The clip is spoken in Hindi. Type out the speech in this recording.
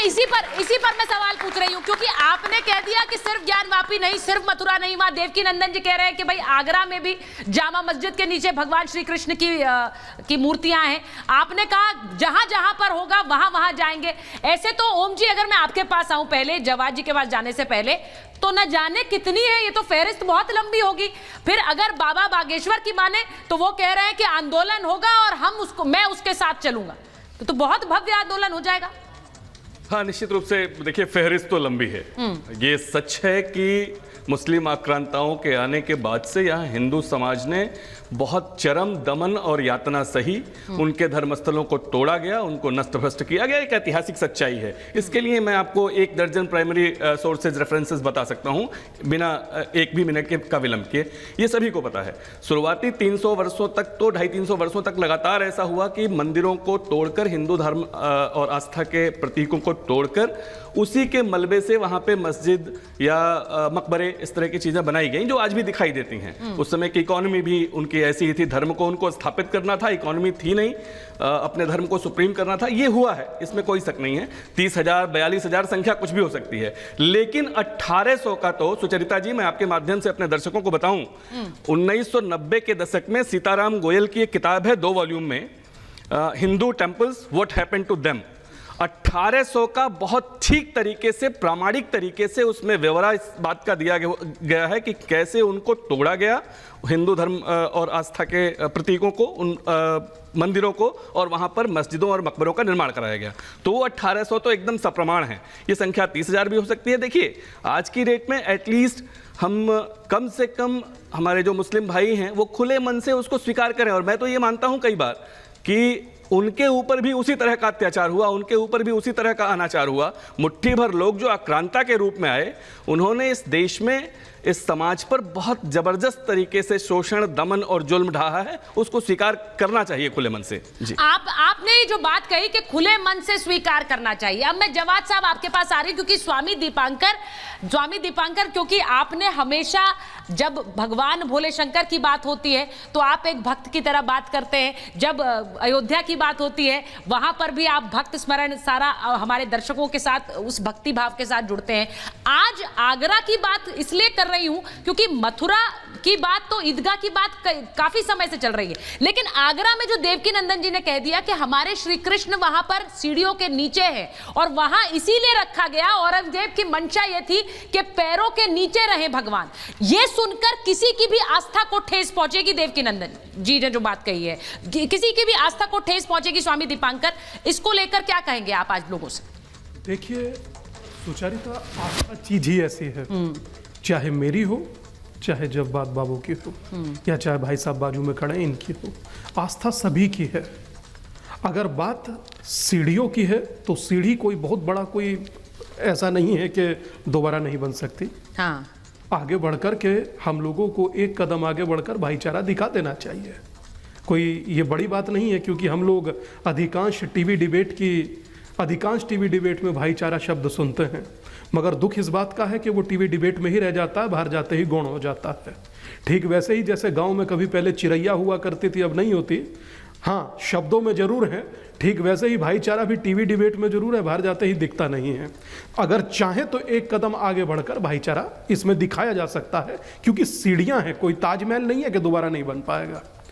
इसी पर मैं सवाल पूछ रही हूँ, क्योंकि आपने कह दिया कि सिर्फ ज्ञानवापी नहीं, सिर्फ मथुरा नहीं, वहां देवकी नंदन जी कह रहे हैं कि भाई आगरा में भी जामा मस्जिद के नीचे भगवान श्री कृष्ण की मूर्तियां हैं। आपने कहा जहां जहां पर होगा वहां वहां जाएंगे। ऐसे तो ओम जी, अगर मैं आपके पास आऊं पहले, जवाद जी के पास जाने से पहले, तो न जाने कितनी है, ये तो फहरिस्त बहुत लंबी होगी। फिर अगर बाबा बागेश्वर की माने तो वो कह रहे हैं कि आंदोलन होगा और मैं उसके साथ चलूंगा, तो बहुत भव्य आंदोलन हो जाएगा। हाँ, निश्चित रूप से देखिए, फहरिस्त तो लंबी है। ये सच है कि मुस्लिम आक्रांताओं के आने के बाद से यहाँ हिंदू समाज ने बहुत चरम दमन और यातना सही। उनके धर्मस्थलों को तोड़ा गया, उनको नष्ट भ्रष्ट किया गया, एक ऐतिहासिक सच्चाई है। इसके लिए मैं आपको 1 दर्जन प्राइमरी सोर्सेज रेफरेंसेस बता सकता हूँ बिना 1 भी मिनट का विलंब किए। ये सभी को पता है। शुरुआती 300 वर्षों तक तो 250-300 वर्षों तक लगातार ऐसा हुआ कि मंदिरों को तोड़कर, हिंदू धर्म और आस्था के प्रतीकों को तोड़कर उसी के मलबे से वहाँ पे मस्जिद या मकबरे, इस तरह की चीज़ें बनाई गई जो आज भी दिखाई देती हैं। उस समय की इकोनॉमी भी उनकी ऐसी ही थी, धर्म को उनको स्थापित करना था, इकोनॉमी थी नहीं, अपने धर्म को सुप्रीम करना था। ये हुआ है, इसमें कोई शक नहीं है। 30,000 42,000 संख्या कुछ भी हो सकती है, लेकिन 1800 का तो सुचरिता जी, मैं आपके माध्यम से अपने दर्शकों को बताऊं, 1990 के दशक में सीताराम गोयल की एक किताब है 2 वॉल्यूम में, Hindu temples what happened to them. 1800 का बहुत ठीक तरीके से, प्रामाणिक तरीके से उसमें व्यवहार इस बात का दिया गया है कि कैसे उनको तोड़ा गया, हिंदू धर्म और आस्था के प्रतीकों को, उन मंदिरों को, और वहाँ पर मस्जिदों और मकबरों का निर्माण कराया गया। तो 1800 तो एकदम सप्रमाण है। ये संख्या 30,000 भी हो सकती है। देखिए, आज की डेट में एटलीस्ट हम कम से कम, हमारे जो मुस्लिम भाई हैं वो खुले मन से उसको स्वीकार करें। और मैं तो ये मानता हूँ कई बार कि उनके ऊपर भी उसी तरह का अत्याचार हुआ, उनके ऊपर भी उसी तरह का अनाचार हुआ। मुट्ठी भर लोग जो आक्रांता के रूप में आए, उन्होंने इस देश में, इस समाज पर बहुत जबरदस्त तरीके से शोषण, दमन और जुल्म ढाहा है। उसको स्वीकार करना चाहिए खुले मन से। जी, आपने जो बात कही कि खुले मन से स्वीकार करना चाहिए, अब मैं जवाद साहब आपके पास आ रही हूं, क्योंकि स्वामी दीपांकर, क्योंकि आपने हमेशा जब भगवान भोले शंकर की बात होती है तो आप एक भक्त की तरह बात करते हैं, जब अयोध्या की बात होती है वहां पर भी आप भक्त स्मरण सारा हमारे दर्शकों के साथ उस भक्ति भाव के साथ जुड़ते हैं। आज आगरा की बात इसलिए कर रही हूं क्योंकि मथुरा की बात तो, ईदगाह की बात काफी समय से चल रही है, लेकिन आगरा में जो देवकी नंदन जी ने कह दिया कि हमारे श्री कृष्ण वहां पर सीढ़ियों के नीचे है, और वहां इसीलिए रखा गया, औरंगजेब की मंशा यह थी कि पैरों के नीचे रहे भगवान। यह सुनकर किसी की भी आस्था को ठेस पहुंचेगी, देवकी नंदन जी ने जो बात कही है, किसी की भी आस्था को ठेस पहुंचेगी। स्वामी दीपांकर, इसको लेकर क्या कहेंगे आप आज लोगों से? देखिए सुचरिता, आस्था चीज ही ऐसी है, चाहे मेरी हो, चाहे जव्वाद बाबू की हो, या चाहे भाई साहब बाजू में खड़े इनकी हो, आस्था सभी की है। अगर बात सीढ़ियों की है तो सीढ़ी कोई बहुत बड़ा, कोई ऐसा नहीं है कि दोबारा नहीं बन सकती। हाँ, आगे बढ़कर के हम लोगों को एक कदम आगे बढ़कर भाईचारा दिखा देना चाहिए। कोई ये बड़ी बात नहीं है, क्योंकि हम लोग अधिकांश टीवी डिबेट में भाईचारा शब्द सुनते हैं, मगर दुख इस बात का है कि वो टीवी डिबेट में ही रह जाता है, बाहर जाते ही गौण हो जाता है। ठीक वैसे ही जैसे गांव में कभी पहले चिरैया हुआ करती थी, अब नहीं होती, हाँ शब्दों में जरूर है, ठीक वैसे ही भाईचारा भी टीवी डिबेट में जरूर है, बाहर जाते ही दिखता नहीं है। अगर चाहे तो एक कदम आगे बढ़कर भाईचारा इसमें दिखाया जा सकता है, क्योंकि सीढ़ियां हैं, कोई ताजमहल नहीं है कि दोबारा नहीं बन पाएगा।